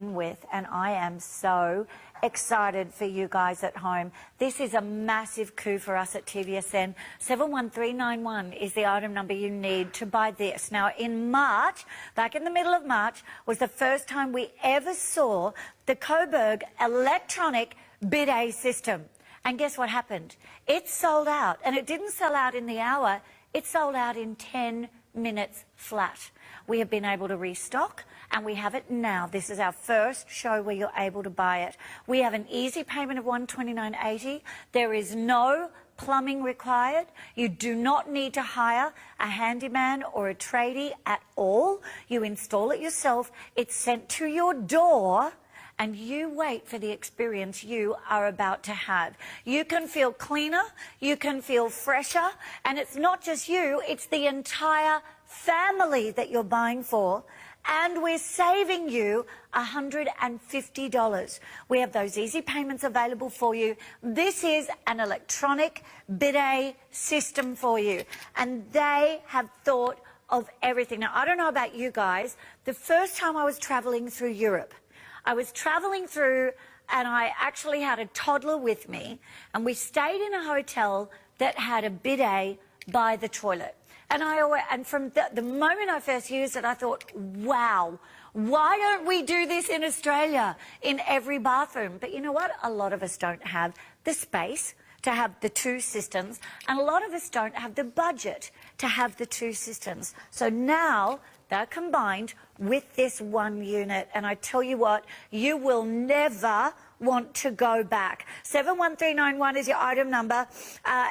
with, and I am so excited for you guys at home. This is a massive coup for us at TVSN. 71391 is the item number you need to buy this. Now, in March, back in the middle of March, was the first time we ever saw the Coburg electronic bidet system. And guess what happened? It sold out, and it didn't sell out in the hour. It sold out in 10 minutes flat. We have been able to restock, and we have it now. This is our first show where you're able to buy it. We have an easy payment of $129.80. There is no plumbing required. You do not need to hire a handyman or a tradie at all. You install it yourself. It's sent to your door, and you wait for the experience you are about to have. You can feel cleaner, you can feel fresher, and it's not just you, it's the entire family that you're buying for. And we're saving you $150. We have those easy payments available for you. This is an electronic bidet system for you. And they have thought of everything. Now, I don't know about you guys. The first time I was traveling through Europe, I was traveling through and I actually had a toddler with me, and we stayed in a hotel that had a bidet by the toilet. And from the moment I first used it, I thought, wow, why don't we do this in Australia in every bathroom? But you know what? A lot of us don't have the space to have the two systems, and a lot of us don't have the budget to have the two systems. So now they're combined with this one unit, and I tell you what, you will never want to go back. 71391 is your item number.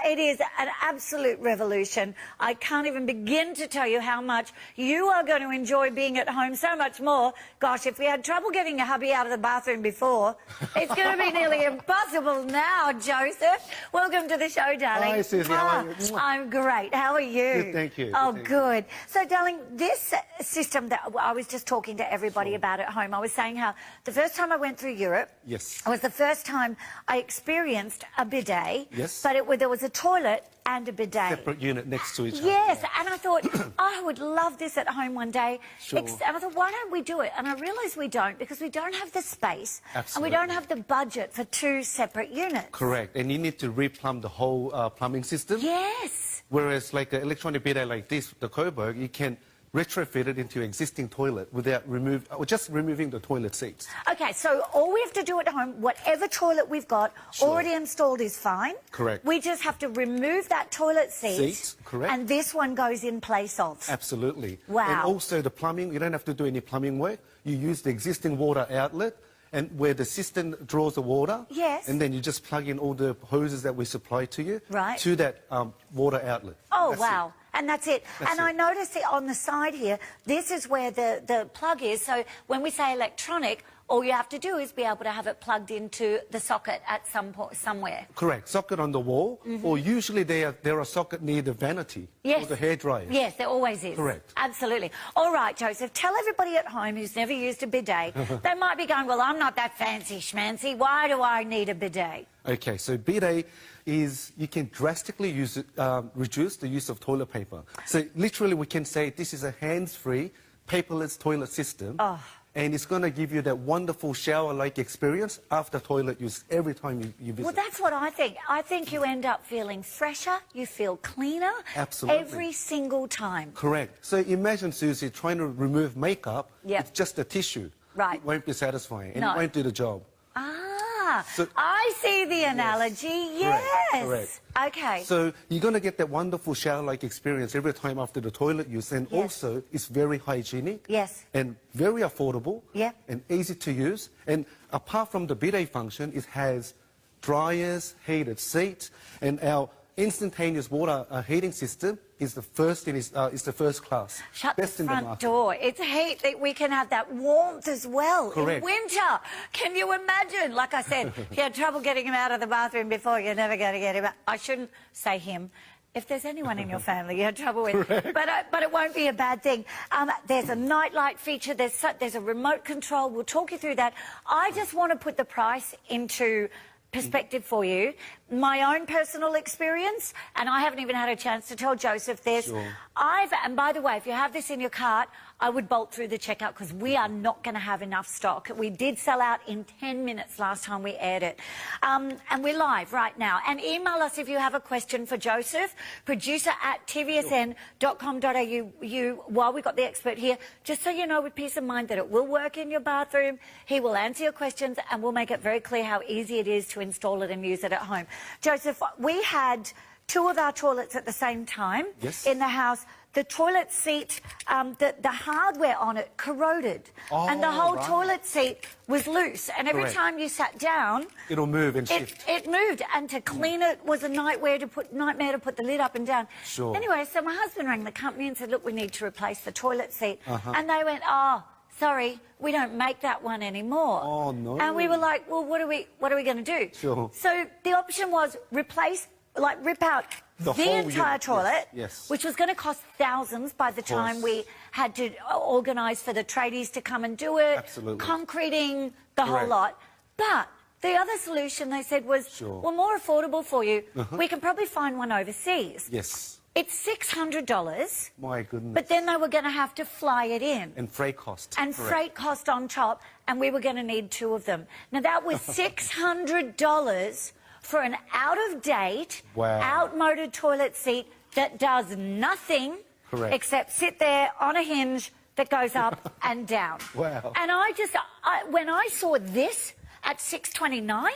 It is an absolute revolution. I can't even begin to tell you how much you are going to enjoy being at home, so much more. Gosh, if we had trouble getting a hubby out of the bathroom before, it's going to be nearly impossible now, Joseph. Welcome to the show, darling. Hi, Susie. How are you? I'm great. How are you? Good, thank you. Oh, good. So, darling, this system that I was just talking to everybody about at home, I was saying how the first time I went through Europe, yes, it was the first time I experienced a bidet. Yes. But there was a toilet and a bidet. Separate unit next to each other. Yes, and I thought, I would love this at home one day. Sure. And I thought, why don't we do it? And I realised we don't, because we don't have the space. Absolutely. And we don't have the budget for two separate units. Correct. And you need to re-plumb the whole plumbing system. Yes. Whereas like an electronic bidet like this, the Coburg, you can retrofit it into your existing toilet without just removing the toilet seats. Okay, so all we have to do at home, whatever toilet we've got already installed is fine. Correct. We just have to remove that toilet seat. Correct. And this one goes in place of. Absolutely. Wow. And also the plumbing, you don't have to do any plumbing work. You use the existing water outlet, and where the system draws the water. Yes. And then you just plug in all the hoses that we supply to you. Right. To that water outlet. Oh, That's wow. it. And that's it. That's I it. noticed it on the side here, this is where the plug is. So when we say electronic, all you have to do is be able to have it plugged into the socket at some point, somewhere. Correct. Socket on the wall, or usually there are socket near the vanity or the hairdryer. Yes, there always is. Correct. Absolutely. All right, Joseph, tell everybody at home who's never used a bidet, they might be going, well, I'm not that fancy schmancy. Why do I need a bidet? Okay, so bidet is, you can drastically reduce the use of toilet paper. So literally we can say this is a hands-free, paperless toilet system. Oh. And it's going to give you that wonderful shower-like experience after toilet use every time you visit. Well, that's what I think. I think you end up feeling fresher, you feel cleaner. Absolutely. Every single time. Correct. So imagine, Susie, trying to remove makeup. Yep. It's just a tissue. Right. It won't be satisfying, and No. it won't do the job. So, I see the analogy, yes. Correct. Okay. So you're going to get that wonderful shower-like experience every time after the toilet use, and also it's very hygienic. Yes. And very affordable. Yeah. And easy to use. And apart from the bidet function, it has dryers, heated seats, and our instantaneous water heating system is the first in is the first class. Shut Best the in the front market. door. It's heat that we can have that warmth as well. Correct. In winter. Can you imagine? Like I said, if you had trouble getting him out of the bathroom before, you're never going to get him out. I shouldn't say him. If there's anyone in your family you had trouble with, but it won't be a bad thing. There's a nightlight feature. There's a remote control. We'll talk you through that. I just want to put the price into perspective for you. My own personal experience, and I haven't even had a chance to tell Joseph this. Sure. And by the way, if you have this in your cart, I would bolt through the checkout because we are not going to have enough stock. We did sell out in 10 minutes last time we aired it. And we're live right now. And email us if you have a question for Joseph, producer@tvsn.com.au, while we've got the expert here, just so you know with peace of mind that it will work in your bathroom. He will answer your questions and we'll make it very clear how easy it is to install it and use it at home. Joseph, we had 2 of our toilets at the same time in the house. The toilet seat, the hardware on it corroded, and the whole toilet seat was loose. And every time you sat down, it'll move and shift. It moved, and to clean it was a nightmare to put the lid up and down. Sure. Anyway, so my husband rang the company and said, "Look, we need to replace the toilet seat," and they went, "Oh, sorry, we don't make that one anymore." Oh no! And we were like, "Well, what are we going to do?" Sure. So the option was replace, like rip out the entire toilet, which was going to cost thousands by the time we had to organise for the tradies to come and do it, concreting, the whole lot. But the other solution, they said, was, well, more affordable for you. We can probably find one overseas. Yes. It's $600. My goodness. But then they were going to have to fly it in. And freight cost. And freight cost on top, and we were going to need 2 of them. Now, that was $600 for an out-of-date, outmoded toilet seat that does nothing except sit there on a hinge that goes up and down. Wow. And when I saw this at $629,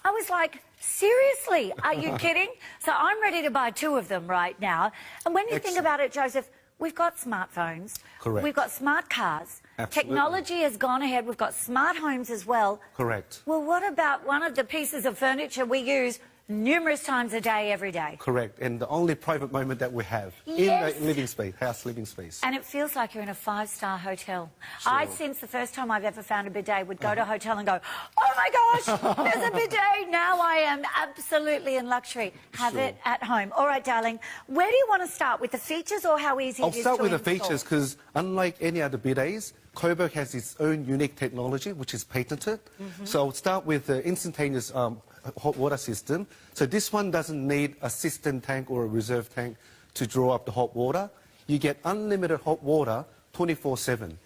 I was like, seriously, are you kidding? So I'm ready to buy 2 of them right now. And when you think about it, Joseph, we've got smartphones. We've got smart cars. Technology has gone ahead. We've got smart homes as well. Well, what about one of the pieces of furniture we use numerous times a day, every day? And the only private moment that we have in the living space, house living space. And it feels like you're in a 5-star hotel. I, since the first time I've ever found a bidet, would go to a hotel and go, "Oh my gosh, there's a bidet." Now I am absolutely in luxury. Have it at home. All right, darling, where do you want to start, with the features or how easy it is to install? I'll start with the features, because unlike any other bidets, Coburg has its own unique technology, which is patented. So I'll start with the instantaneous hot water system. So this one doesn't need a cistern tank or a reserve tank to draw up the hot water. You get unlimited hot water 24/7.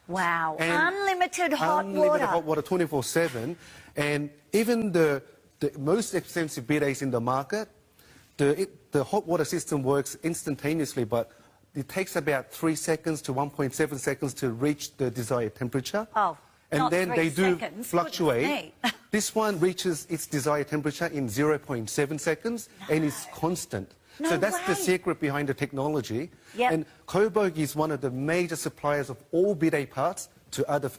Wow, unlimited hot water. Unlimited hot water 24/7. And even the most expensive bidets in the market, the hot water system works instantaneously, but it takes about 3 seconds to 1.7 seconds to reach the desired temperature. And then they do fluctuate. This one reaches its desired temperature in 0.7 seconds and is constant. So that's the secret behind the technology. And Coburg is one of the major suppliers of all bidet parts to other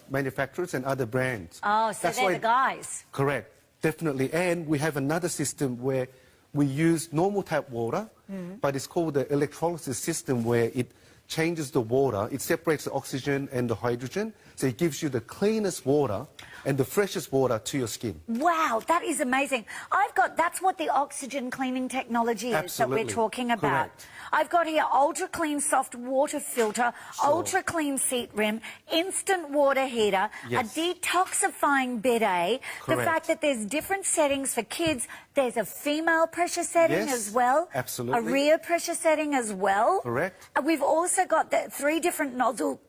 manufacturers and other brands. Oh, so they're the guys. Correct, definitely. And we have another system where we use normal tap water, but it's called the electrolysis system, where it changes the water, it separates the oxygen and the hydrogen, so it gives you the cleanest water and the freshest water to your skin. Wow, that is amazing. That's what the oxygen cleaning technology is that we're talking about. I've got here ultra clean soft water filter, ultra clean seat rim, instant water heater, a detoxifying bidet, the fact that there's different settings for kids, there's a female pressure setting as well, a rear pressure setting as well. We've also got the 3 different nozzle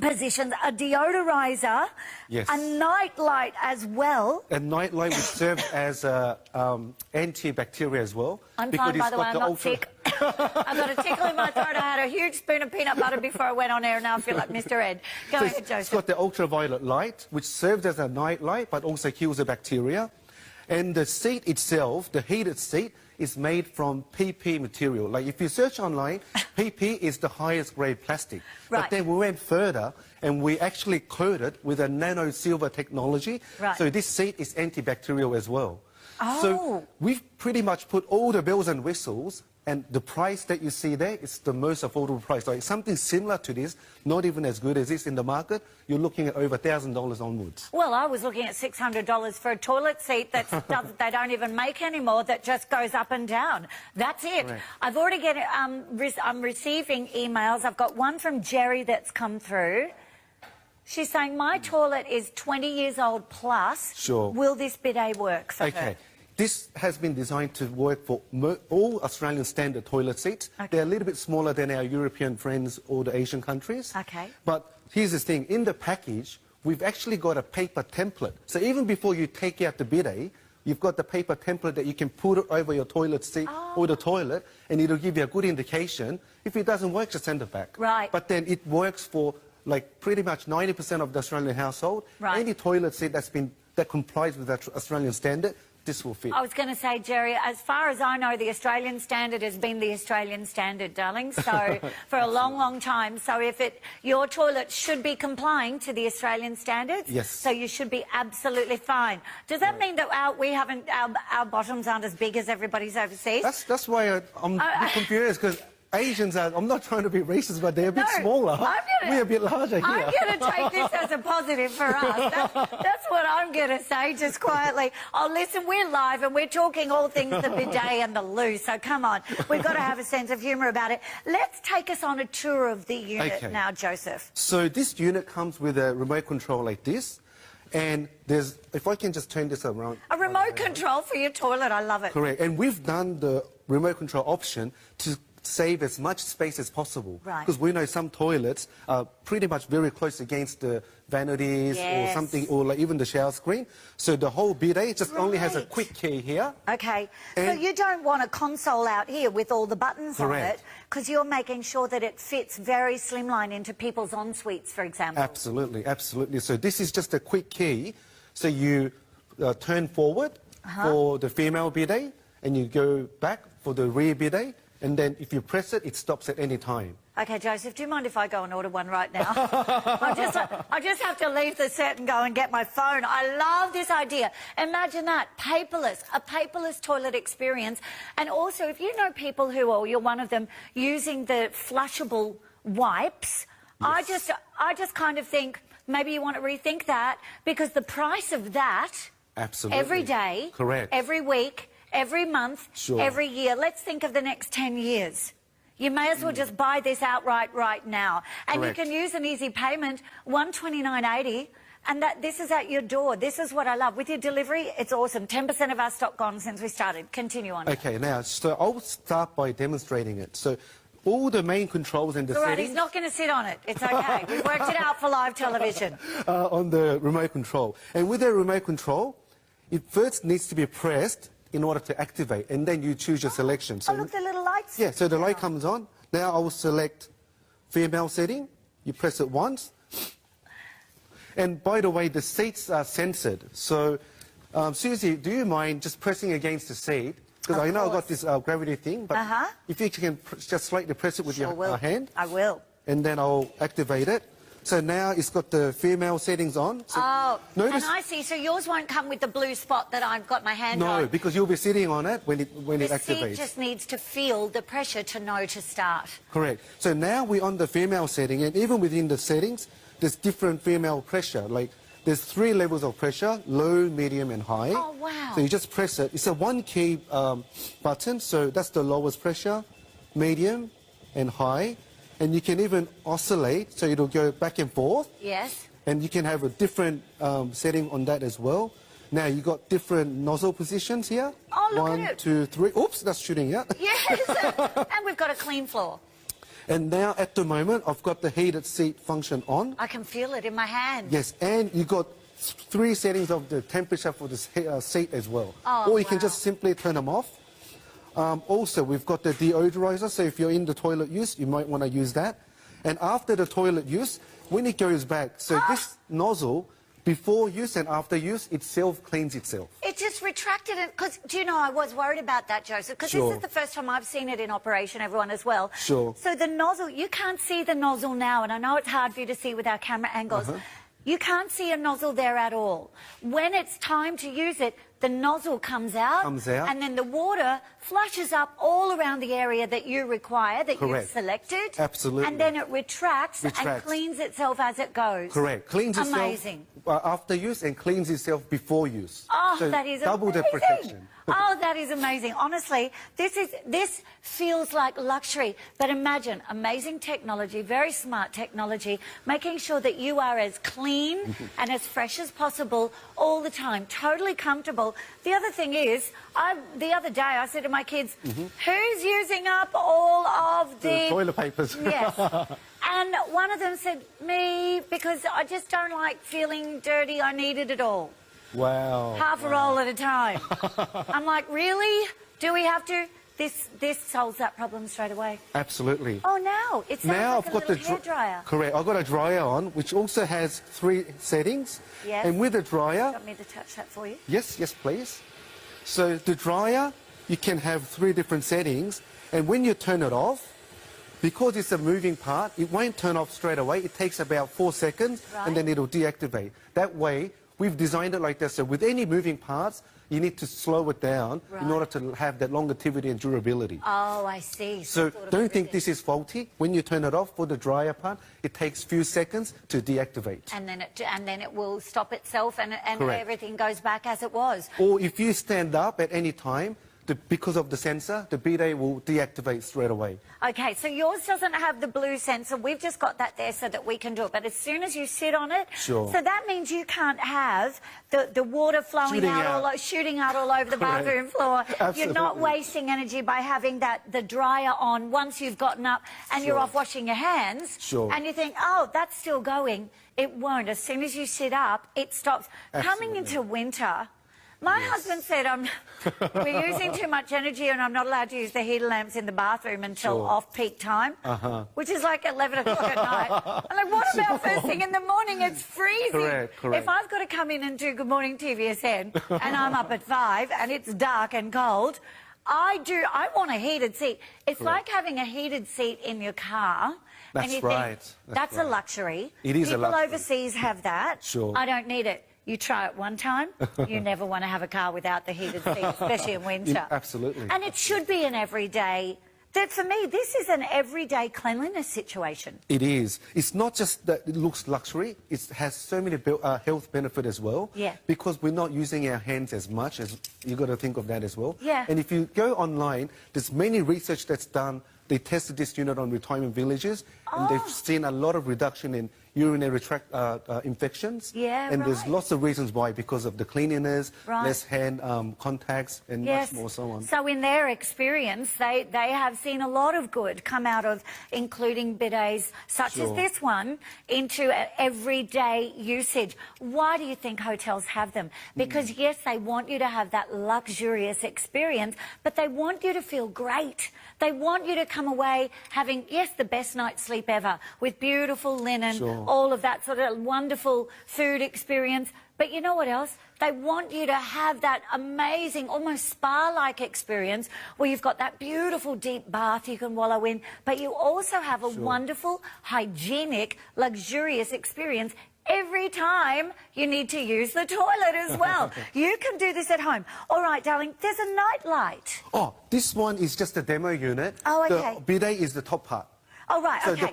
positions, a deodorizer, a night light as well. A night light which serves as antibacterial as well. I'm fine, by the way, I'm not sick. I've got a tickle in my throat. I had a huge spoon of peanut butter before I went on air, and now I feel like Mr. Ed. Go ahead, Joseph. It's got the ultraviolet light, which serves as a night light, but also kills the bacteria. And the seat itself, the heated seat, is made from PP material. Like, if you search online, PP is the highest grade plastic. But then we went further and we actually coated with a nano silver technology. So this seat is antibacterial as well. So we've pretty much put all the bells and whistles, and the price that you see there is the most affordable price. Like something similar to this, not even as good as this in the market, you're looking at over $1,000 onwards. Well, I was looking at $600 for a toilet seat that they don't even make anymore, that just goes up and down. That's it. I've already I'm receiving emails. I've got one from Jerry that's come through. She's saying, my toilet is 20 years old plus. Will this bidet work for her? This has been designed to work for all Australian standard toilet seats. Okay. They're a little bit smaller than our European friends or the Asian countries. Okay. But here's the thing, in the package, we've actually got a paper template. So even before you take out the bidet, you've got the paper template that you can put it over your toilet seat or the toilet, and it'll give you a good indication. If it doesn't work, just send it back. Right. But then it works for like pretty much 90% of the Australian household. Right. Any toilet seat that complies with that Australian standard, this will fit. I was going to say, Jerry, as far as I know, the Australian standard has been the Australian standard, darling, so for a long, long time. So if your toilet should be complying to the Australian standards, yes. So you should be absolutely fine. Does that mean that our bottoms aren't as big as everybody's overseas? That's why I'm confused, because Asians are, I'm not trying to be racist, but they're a bit smaller. We're a bit larger here. I'm going to take this as a positive for us. That's what I'm going to say, just quietly. Oh, listen, we're live and we're talking all things the bidet and the loo, so come on. We've got to have a sense of humour about it. Let's take us on a tour of the unit now, Joseph. So this unit comes with a remote control like this. And there's, if I can just turn this around. A remote control for your toilet, I love it. Correct. And we've done the remote control option to save as much space as possible. Right. Because we know some toilets are pretty much very close against the vanities or something, or like even the shower screen. So the whole bidet just only has a quick key here. Okay. So you don't want a console out here with all the buttons on it, because you're making sure that it fits very slimline into people's ensuites, for example. Absolutely, absolutely. So this is just a quick key. So you turn forward for the female bidet, and you go back for the rear bidet. And then if you press it, it stops at any time. OK, Joseph, do you mind if I go and order one right now? I just have to leave the set and go and get my phone. I love this idea. Imagine that, paperless, a paperless toilet experience. And also, if you know people who, or you're one of them, using the flushable wipes, yes. I just kind of think maybe you want to rethink that, because the price of that every day, every week, every month, every year. Let's think of the next 10 years. You may as well just buy this outright right now. And you can use an easy payment, $129.80, and this is at your door. This is what I love. With your delivery, it's awesome. 10% of our stock gone since we started. Continue on. OK, now, so I'll start by demonstrating it. So all the main controls and the settings... He's not going to sit on it. It's OK. We've worked it out for live television. On the remote control. And with the remote control, it first needs to be pressed in order to activate, and then you choose your selection. So, look, the little lights. Yeah, so the light comes on. Now I will select female setting. You press it once. And by the way, the seats are censored. So, Susie, do you mind just pressing against the seat? Because I know I've got this gravity thing, but if you can just slightly press it with your hand. I will. And then I'll activate it. So now it's got the female settings on. So notice, and I see. So yours won't come with the blue spot that I've got my hand on. No, because you'll be sitting on it when it activates. The seat just needs to feel the pressure to know to start. Correct. So now we're on the female setting, and even within the settings, there's different female pressure. Like there's 3 levels of pressure: low, medium, and high. Oh wow! So you just press it. It's a 1-key button. So that's the lowest pressure, medium, and high. And you can even oscillate, so it'll go back and forth. Yes. And you can have a different setting on that as well. Now, you've got different nozzle positions here. Oh, look at it. 1, 2, 3. Oops, that's shooting out. Yes, and we've got a clean floor. And now, at the moment, I've got the heated seat function on. I can feel it in my hand. Yes, and you've got 3 settings of the temperature for the seat as well. Oh, or you can just simply turn them off. Also, we've got the deodorizer, so if you're in the toilet use, you might want to use that. And after the toilet use, when it goes back, so this nozzle, before use and after use, it self-cleans itself. It just retracted it, because, do you know, I was worried about that, Joseph, because this is the first time I've seen it in operation, everyone as well. Sure. So the nozzle, you can't see the nozzle now, and I know it's hard for you to see with our camera angles. You can't see a nozzle there at all. When it's time to use it, the nozzle comes out, and then the water flushes up all around the area that you require, that you've selected. Absolutely. And then it retracts and cleans itself as it goes. Correct. Cleans itself after use and cleans itself before use. Oh, so that is double amazing. the protection. Oh, that is amazing. Honestly, this feels like luxury. But imagine, amazing technology, very smart technology, making sure that you are as clean and as fresh as possible all the time, totally comfortable. wonderful. The other thing is, the other day I said to my kids, who's using up all of the toilet papers? Yes. And one of them said, me, because I just don't like feeling dirty. I needed it all. Wow. Half a roll at a time. I'm like, really? Do we have to? This solves that problem straight away. Absolutely. Oh, now it sounds Now like I've a got little the hairdryer. Correct. I've got a dryer on, which also has 3 settings. Yes. And with the dryer... You want me to touch that for you? Yes, yes, please. So the dryer, you can have 3 different settings. And when you turn it off, because it's a moving part, it won't turn off straight away. It takes about 4 seconds, and then it'll deactivate. That way, we've designed it like that. So with any moving parts, you need to slow it down in order to have that longevity and durability. Oh, I see. So don't think this is faulty. When you turn it off for the dryer part, it takes few seconds to deactivate. And then it will stop itself, and everything goes back as it was. Or if you stand up at any time, because of the sensor, the bidet will deactivate straight away. Okay, so yours doesn't have the blue sensor. We've just got that there so that we can do it. But as soon as you sit on it, Sure. So that means you can't have the water flowing shooting out all over the bathroom floor. Absolutely. You're not wasting energy by having the dryer on once you've gotten up and you're off washing your hands. Sure. And you think, oh, that's still going. It won't. As soon as you sit up, it stops. Absolutely. Coming into winter... My husband said we're using too much energy and I'm not allowed to use the heater lamps in the bathroom until off-peak time, which is like 11 o'clock at night. I'm like, what about first thing in the morning? It's freezing. Correct. If I've got to come in and do Good Morning TVSN and I'm up at 5 and it's dark and cold, I want a heated seat. It's like having a heated seat in your car. That's and you right. think, that's a luxury. It is a luxury. People overseas have that. Sure. I don't need it. You try it one time, you never want to have a car without the heated seat, especially in winter. Yeah, absolutely. And it should be an everyday... For me, this is an everyday cleanliness situation. It is. It's not just that it looks luxury. It has so many health benefits as well. Yeah. Because we're not using our hands as much. You've got to think of that as well. Yeah. And if you go online, there's many research that's done. They tested this unit on retirement villages, and they've seen a lot of reduction in urinary tract infections. Yeah, and there's lots of reasons why, because of the cleanliness, less hand contacts, and much more so on. So in their experience, they have seen a lot of good come out of including bidets such as this one into everyday usage. Why do you think hotels have them? Because, yes, they want you to have that luxurious experience, but they want you to feel great. They want you to come away having, yes, the best night's sleep ever, with beautiful linen, all of that sort of wonderful food experience. But you know what else? They want you to have that amazing, almost spa-like experience where you've got that beautiful deep bath you can wallow in, but you also have a wonderful, hygienic, luxurious experience every time you need to use the toilet as well. You can do this at home. All right, darling, there's a night light. Oh, this one is just a demo unit. Oh, okay. The bidet is the top part. Oh, right, so okay.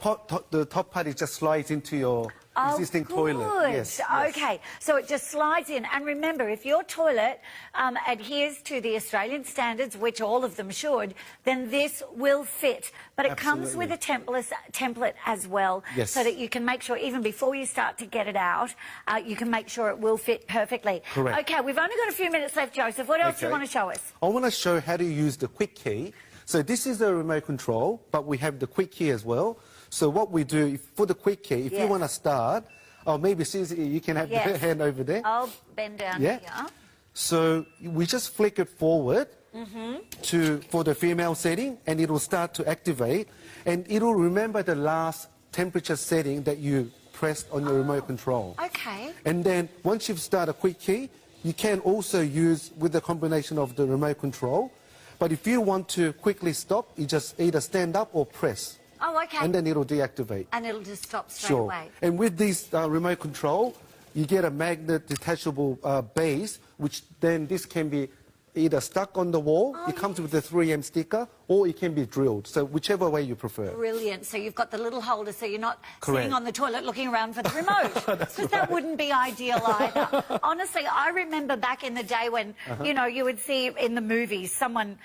the top part, it just slides into your existing toilet. Yes, okay, so it just slides in. And remember, if your toilet adheres to the Australian standards, which all of them should, then this will fit. But it comes with a template as well, so that you can make sure, even before you start to get it out, you can make sure it will fit perfectly. Correct. Okay, we've only got a few minutes left, Joseph. What else do you want to show us? I want to show how to use the quick key. So this is the remote control, but we have the quick key as well. So what we do, for the quick key, if you want to start, or maybe Susie, you can have the hand over there. I'll bend down here. So we just flick it forward for the female setting, and it will start to activate, and it will remember the last temperature setting that you pressed on your remote control. Okay. And then once you've started a quick key, you can also use with the combination of the remote control. But if you want to quickly stop, you just either stand up or press. Oh, okay. And then it'll deactivate. And it'll just stop straight away. And with this remote control, you get a magnet detachable base, which then this can be either stuck on the wall, it comes with a 3M sticker, or it can be drilled. So whichever way you prefer. Brilliant. So you've got the little holder so you're not Correct. sitting on the toilet looking around for the remote. Because that wouldn't be ideal either. Honestly, I remember back in the day when, you know, you would see in the movies someone,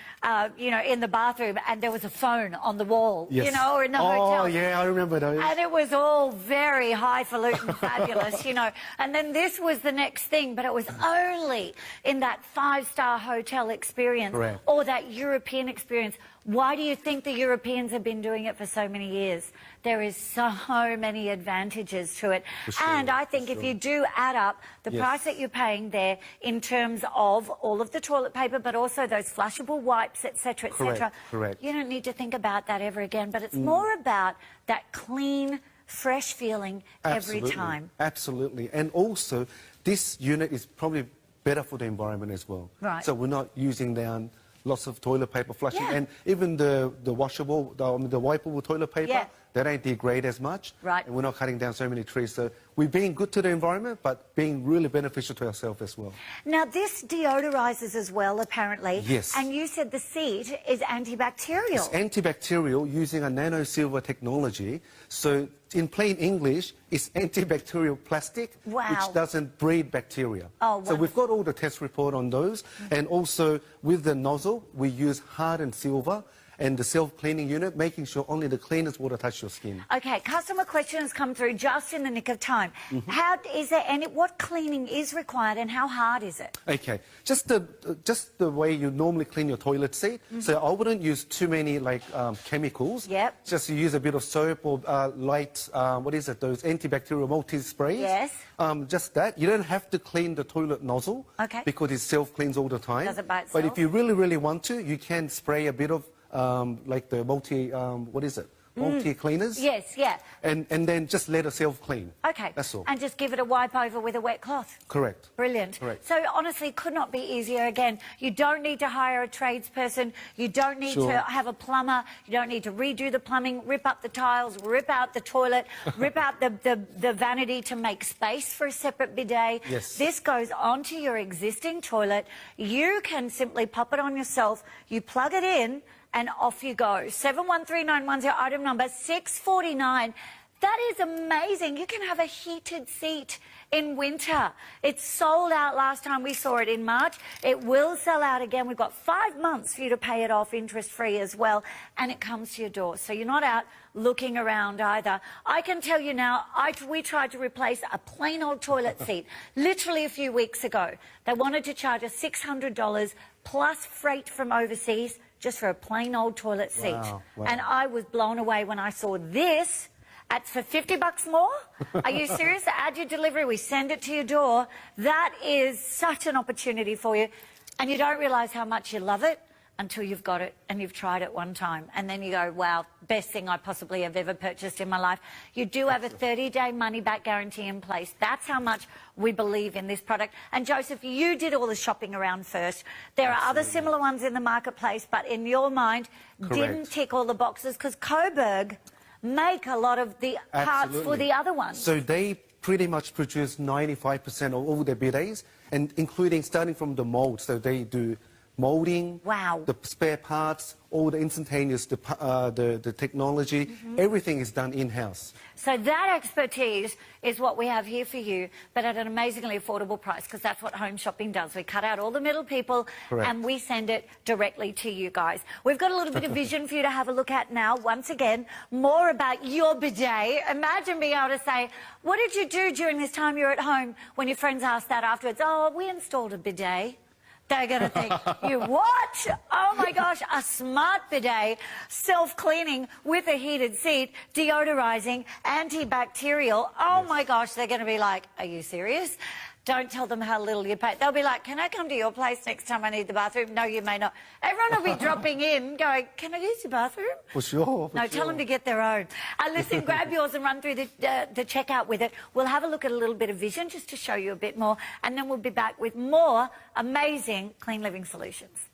you know, in the bathroom and there was a phone on the wall, Yes. you know, or in the hotel. Oh, yeah, I remember those. And it was all very highfalutin fabulous, you know. And then this was the next thing, but it was only in that five-star hotel experience. Correct. Or that European experience. Why do you think the Europeans have been doing it for so many years? There is so many advantages to it. Sure, and I think if you do add up the Yes. price that you're paying there in terms of all of the toilet paper, but also those flushable wipes, etc., etc., Correct. you don't need to think about that ever again. But it's more about that clean, fresh feeling every time. Absolutely. And also, this unit is probably better for the environment as well. Right. So we're not using down lots of toilet paper flushing. Yeah. And even the washable, the wipeable toilet paper, Yeah. they don't degrade as much. Right. And we're not cutting down so many trees. So we're being good to the environment, but being really beneficial to ourselves as well. Now, this deodorizes as well, apparently. Yes. And you said the seat is antibacterial. It's antibacterial using a nano-silver technology. So in plain English, it's antibacterial plastic, Wow. which doesn't breed bacteria. Oh, so we've got all the test report on those. And also with the nozzle, we use hardened silver and the self-cleaning unit, making sure only the cleanest water touches your skin. Okay, customer questions come through just in the nick of time. What cleaning is required and how hard is it? Okay, just the way you normally clean your toilet seat. So I wouldn't use too many chemicals. Yep. Just use a bit of soap or light, those antibacterial multi-sprays. Yes. Just that. You don't have to clean the toilet nozzle. Okay. Because it self-cleans all the time. Does it by But itself? if you really, really want to, you can spray a bit of the multi-cleaners. Yes, yeah. And then just let it self-clean. Okay. That's all. And just give it a wipe over with a wet cloth. Correct. Brilliant. Correct. So honestly, could not be easier. Again, you don't need to hire a tradesperson. You don't need Sure. to have a plumber. You don't need to redo the plumbing, rip up the tiles, rip out the toilet, rip out the vanity to make space for a separate bidet. Yes. This goes onto your existing toilet. You can simply pop it on yourself. You plug it in and off you go. 713910, item number 649. That is amazing. You can have a heated seat in winter. It's sold out last time we saw it in March. It will sell out again. We've got 5 months for you to pay it off interest-free as well, and it comes to your door. So you're not out looking around either. I can tell you now, we tried to replace a plain old toilet seat literally a few weeks ago. They wanted to charge us $600 plus freight from overseas just for a plain old toilet seat. Wow. And I was blown away when I saw this. For $50 more? Are you serious? Add your delivery, we send it to your door. That is such an opportunity for you. And you don't realise how much you love it until you've got it and you've tried it one time. And then you go, wow, best thing I possibly have ever purchased in my life. You do have a 30-day money-back guarantee in place. That's how much we believe in this product. And Joseph, you did all the shopping around first. There are other similar ones in the marketplace, but in your mind, didn't tick all the boxes because Coburg make a lot of the parts for the other ones. So they pretty much produce 95% of all their bidets, and including starting from the mold. So they do molding, Wow. the spare parts, all the instantaneous, the technology, everything is done in-house. So that expertise is what we have here for you, but at an amazingly affordable price, because that's what home shopping does. We cut out all the middle people Correct. and we send it directly to you guys. We've got a little bit of vision for you to have a look at now. Once again, more about your bidet. Imagine being able to say, what did you do during this time you're at home when your friends ask that afterwards? Oh, we installed a bidet. They're going to think, you what? Oh, my gosh, a smart bidet, self-cleaning with a heated seat, deodorizing, antibacterial. Oh, my gosh, they're going to be like, are you serious? Don't tell them how little you pay. They'll be like, can I come to your place next time I need the bathroom? No, you may not. Everyone will be dropping in going, can I use your bathroom? For sure. No, tell them to get their own. Listen, grab yours and run through the checkout with it. We'll have a look at a little bit of vision just to show you a bit more, and then we'll be back with more amazing clean living solutions.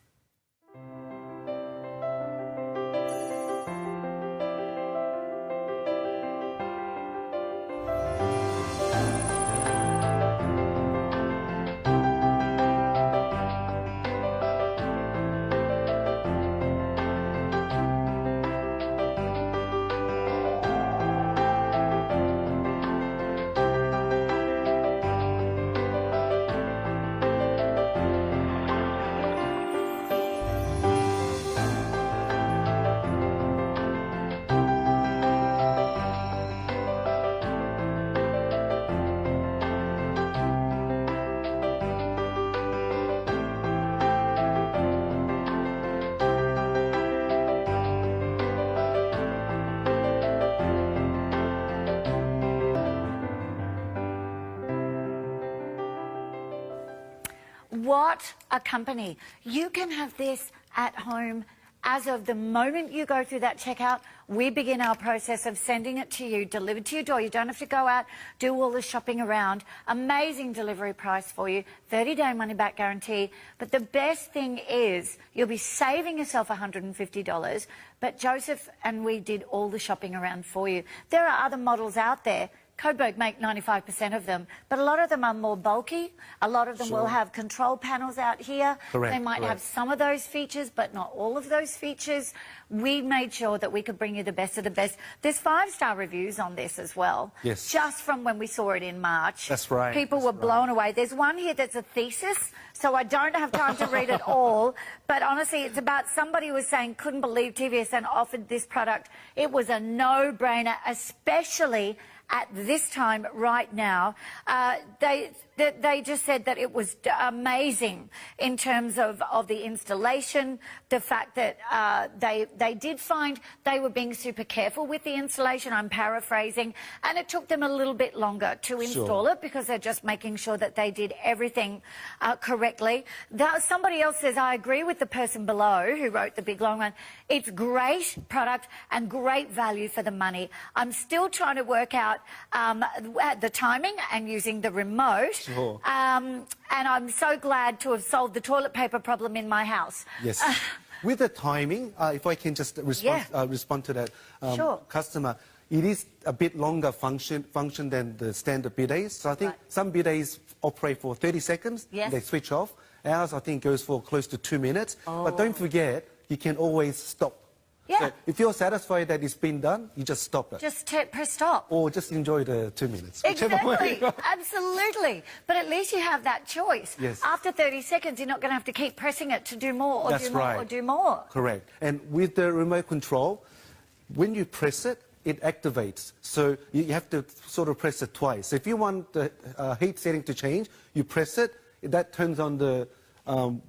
what a company. You can have this at home. As of the moment you go through that checkout, we begin our process of sending it to you, delivered to your door. You don't have to go out, do all the shopping around. Amazing delivery price for you, 30-day money-back guarantee. But the best thing is you'll be saving yourself $150, but Joseph and we did all the shopping around for you. There are other models out there. Coburg make 95% of them, but a lot of them are more bulky. A lot of them will have control panels out here. Correct, they might have some of those features, but not all of those features. We made sure that we could bring you the best of the best. There's 5-star reviews on this as well. Yes. Just from when we saw it in March. That's right. People were blown away. There's one here that's a thesis, so I don't have time to read it all. But honestly, it's about somebody was saying, couldn't believe TVSN offered this product. It was a no-brainer, especially at this time right now. They just said that it was amazing in terms of the installation, the fact that they did find they were being super careful with the installation, I'm paraphrasing, and it took them a little bit longer to install it because they're just making sure that they did everything correctly. Somebody else says, I agree with the person below who wrote the big long one. It's great product and great value for the money. I'm still trying to work out the timing and using the remote. Sure. And I'm so glad to have solved the toilet paper problem in my house. Yes. With the timing, if I can just respond to that customer, it is a bit longer function than the standard bidets. So I think some bidets operate for 30 seconds, they switch off. Ours, I think, goes for close to 2 minutes. But don't forget, you can always stop. Yeah. So if you're satisfied that it's been done, you just stop it. Just press stop. Or just enjoy the 2 minutes. Exactly. Absolutely. But at least you have that choice. Yes. After 30 seconds, you're not going to have to keep pressing it to do more or That's do more right. or do more. Correct. And with the remote control, when you press it, it activates. So you have to sort of press it twice. So if you want the heat setting to change, you press it. That turns on the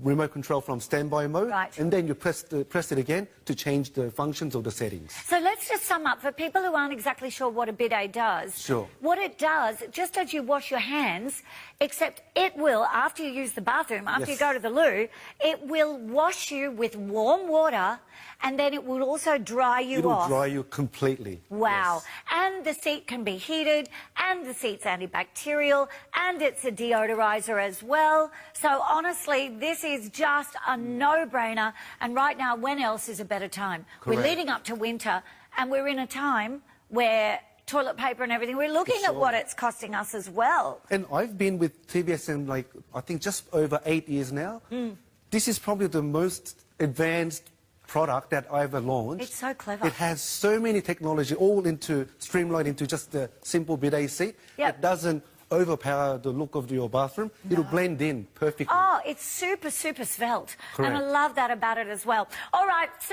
remote control from standby mode, and then you press it again to change the functions or the settings. So let's just sum up for people who aren't exactly sure what a bidet does. Sure. What it does, just as you wash your hands, except it will, after you use the bathroom, after you go to the loo, it will wash you with warm water, and then it will also dry you off. It'll dry you completely. Wow. Yes. And the seat can be heated, and the seat's antibacterial, and it's a deodorizer as well. So honestly, this is just a no-brainer. And right now, when else is a better time? Correct. We're leading up to winter, and we're in a time where toilet paper and everything, we're looking at what it's costing us as well. And I've been with TVSN, like, I think just over 8 years now. This is probably the most advanced product that I ever launched. It's so clever. It has so many technology all streamlined into just a simple bidet seat. It doesn't overpower the look of your bathroom. It'll blend in perfectly. Oh, it's super, super svelte. Correct. And I love that about it as well. All right. So